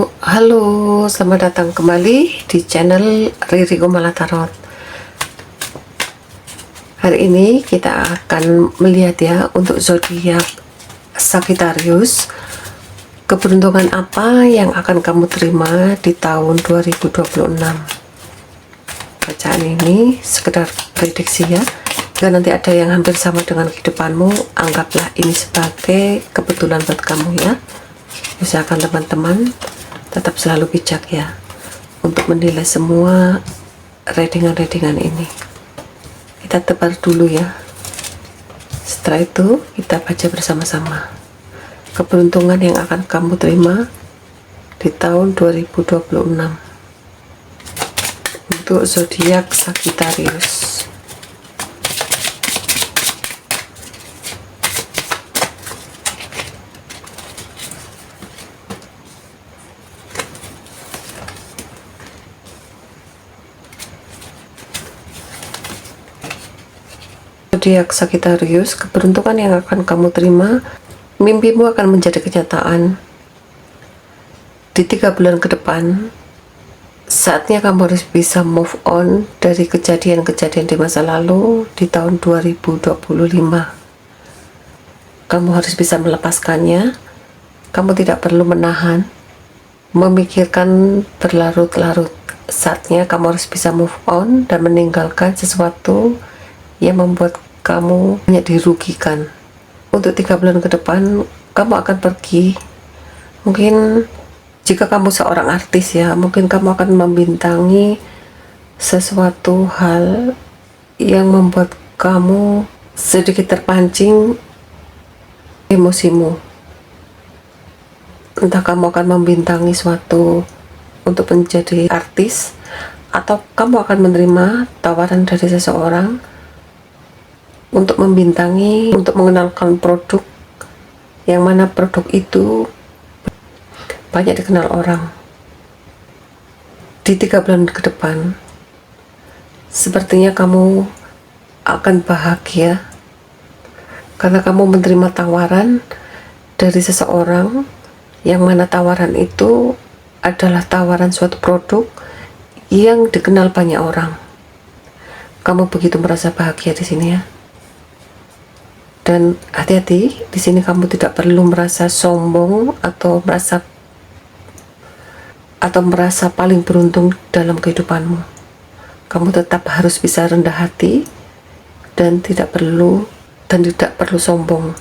Halo, selamat datang kembali di channel Riri Gumala Tarot. Hari ini kita akan melihat ya untuk zodiak Sagittarius, keberuntungan apa yang akan kamu terima di tahun 2026. Bacaan ini sekedar prediksi ya. Jika nanti ada yang hampir sama dengan kehidupanmu, anggaplah ini sebagai kebetulan buat kamu ya. Usahakan teman-teman tetap selalu bijak ya untuk menilai semua readingan-readingan ini. Kita tebar dulu ya, setelah itu kita baca bersama-sama keberuntungan yang akan kamu terima di tahun 2026 untuk zodiak Sagittarius. Zodiak Sagittarius, keberuntungan yang akan kamu terima, mimpimu akan menjadi kenyataan di 3 bulan ke depan. Saatnya kamu harus bisa move on dari kejadian-kejadian di masa lalu di tahun 2025. Kamu harus bisa melepaskannya. Kamu tidak perlu menahan, memikirkan berlarut-larut. Saatnya kamu harus bisa move on dan meninggalkan sesuatu yang membuat kamu hanya dirugikan. Untuk 3 bulan ke depan kamu akan pergi. Mungkin jika kamu seorang artis ya, mungkin kamu akan membintangi sesuatu hal yang membuat kamu sedikit terpancing emosimu. Entah kamu akan membintangi suatu untuk menjadi artis, atau kamu akan menerima tawaran dari seseorang untuk membintangi, untuk mengenalkan produk yang mana produk itu banyak dikenal orang. Di 3 bulan ke depan sepertinya kamu akan bahagia karena kamu menerima tawaran dari seseorang yang mana tawaran itu adalah tawaran suatu produk yang dikenal banyak orang. Kamu begitu merasa bahagia di sini ya. Dan hati-hati, di sini kamu tidak perlu merasa sombong atau merasa paling beruntung dalam kehidupanmu. Kamu tetap harus bisa rendah hati dan tidak perlu sombong.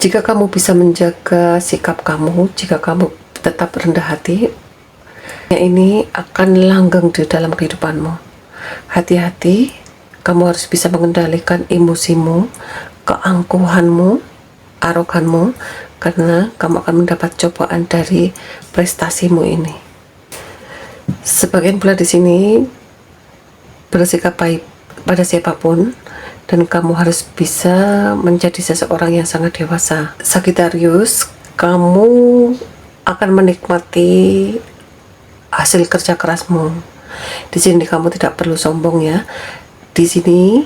Jika kamu bisa menjaga sikap kamu, jika kamu tetap rendah hati, ini akan langgeng di dalam kehidupanmu. Hati-hati, kamu harus bisa mengendalikan emosimu, keangkuhanmu, aroganmu, karena kamu akan mendapat cobaan dari prestasimu ini. Sebagian pula di sini bersikap baik pada siapapun, dan kamu harus bisa menjadi seseorang yang sangat dewasa. Sagittarius, kamu akan menikmati hasil kerja kerasmu. Di sini kamu tidak perlu sombong ya. Di sini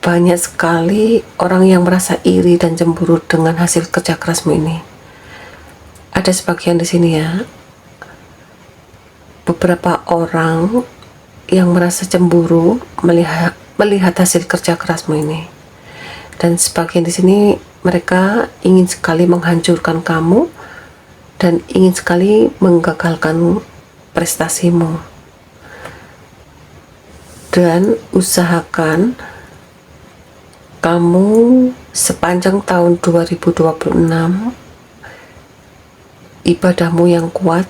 banyak sekali orang yang merasa iri dan cemburu dengan hasil kerja kerasmu ini. Ada sebagian di sini ya, beberapa orang yang merasa cemburu melihat hasil kerja kerasmu ini. Dan sebagian di sini mereka ingin sekali menghancurkan kamu dan ingin sekali menggagalkan prestasimu. Dan usahakan kamu sepanjang tahun 2026 ibadahmu yang kuat,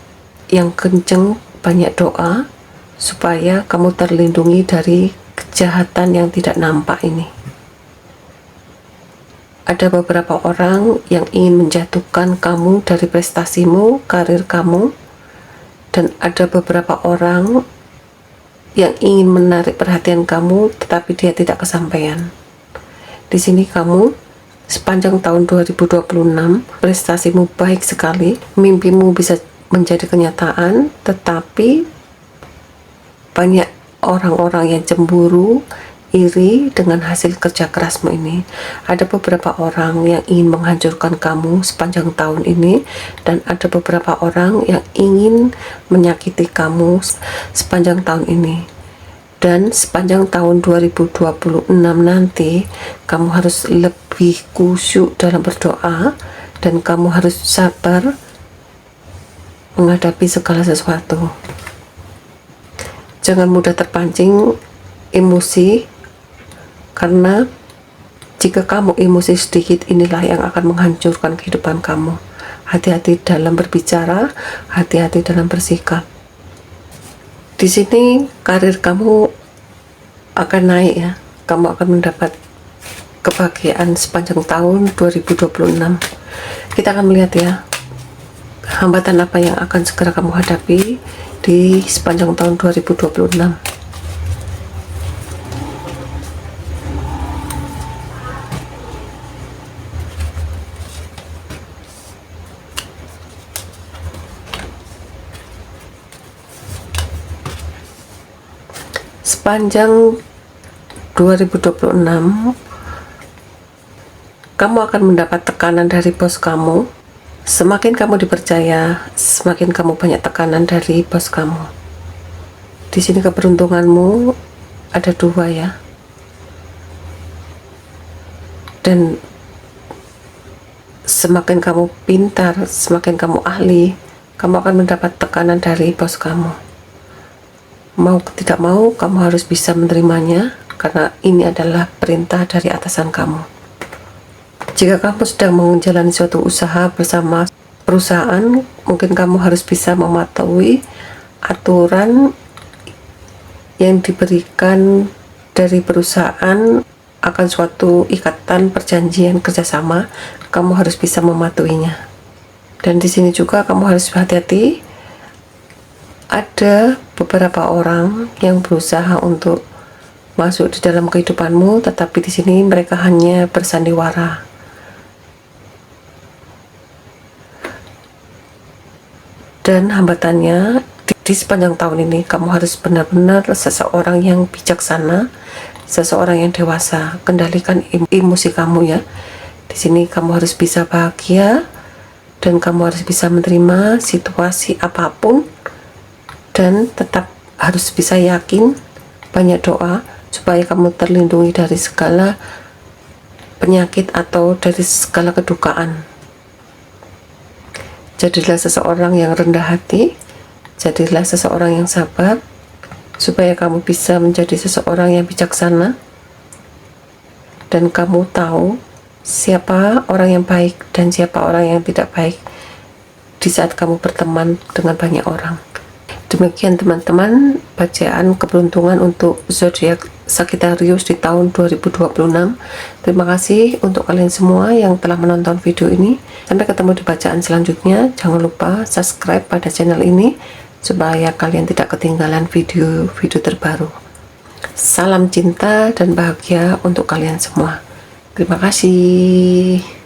yang kenceng, banyak doa supaya kamu terlindungi dari kejahatan yang tidak nampak ini. Ada beberapa orang yang ingin menjatuhkan kamu dari prestasimu, karir kamu, dan ada beberapa orang yang ingin menarik perhatian kamu tetapi dia tidak kesampaian. Di sini kamu sepanjang tahun 2026 prestasimu baik sekali, mimpimu bisa menjadi kenyataan, tetapi banyak orang-orang yang cemburu iri dengan hasil kerja kerasmu ini. Ada beberapa orang yang ingin menghancurkan kamu sepanjang tahun ini, dan ada beberapa orang yang ingin menyakiti kamu sepanjang tahun ini. Dan sepanjang tahun 2026 nanti, kamu harus lebih khusyuk dalam berdoa, dan kamu harus sabar menghadapi segala sesuatu. Jangan mudah terpancing emosi, karena jika kamu emosi sedikit, inilah yang akan menghancurkan kehidupan kamu. Hati-hati dalam berbicara, hati-hati dalam bersikap. Di sini karir kamu akan naik ya. Kamu akan mendapat kebahagiaan sepanjang tahun 2026. Kita akan melihat ya, hambatan apa yang akan segera kamu hadapi di sepanjang tahun 2026. Sepanjang 2026, kamu akan mendapat tekanan dari bos kamu. Semakin kamu dipercaya, semakin kamu banyak tekanan dari bos kamu. Di sini keberuntunganmu ada 2 ya. Dan semakin kamu pintar, semakin kamu ahli, kamu akan mendapat tekanan dari bos kamu. Mau tidak mau, kamu harus bisa menerimanya, karena ini adalah perintah dari atasan kamu. Jika kamu sedang menjalani suatu usaha bersama perusahaan, mungkin kamu harus bisa mematuhi aturan yang diberikan dari perusahaan akan suatu ikatan perjanjian kerjasama. Kamu harus bisa mematuhinya. Dan di sini juga kamu harus hati-hati. Ada beberapa orang yang berusaha untuk masuk di dalam kehidupanmu, tetapi di sini mereka hanya bersandiwara. Dan hambatannya di sepanjang tahun ini, kamu harus benar-benar seseorang yang bijaksana, seseorang yang dewasa. Kendalikan emosi kamu ya. Di sini kamu harus bisa bahagia, dan kamu harus bisa menerima situasi apapun, dan tetap harus bisa yakin, banyak doa supaya kamu terlindungi dari segala penyakit atau dari segala kedukaan. Jadilah seseorang yang rendah hati, jadilah seseorang yang sabar, supaya kamu bisa menjadi seseorang yang bijaksana, dan kamu tahu siapa orang yang baik dan siapa orang yang tidak baik di saat kamu berteman dengan banyak orang. Demikian teman-teman, bacaan keberuntungan untuk zodiak Sagittarius di tahun 2026. Terima kasih untuk kalian semua yang telah menonton video ini. Sampai ketemu di bacaan selanjutnya. Jangan lupa subscribe pada channel ini supaya kalian tidak ketinggalan video-video terbaru. Salam cinta dan bahagia untuk kalian semua. Terima kasih.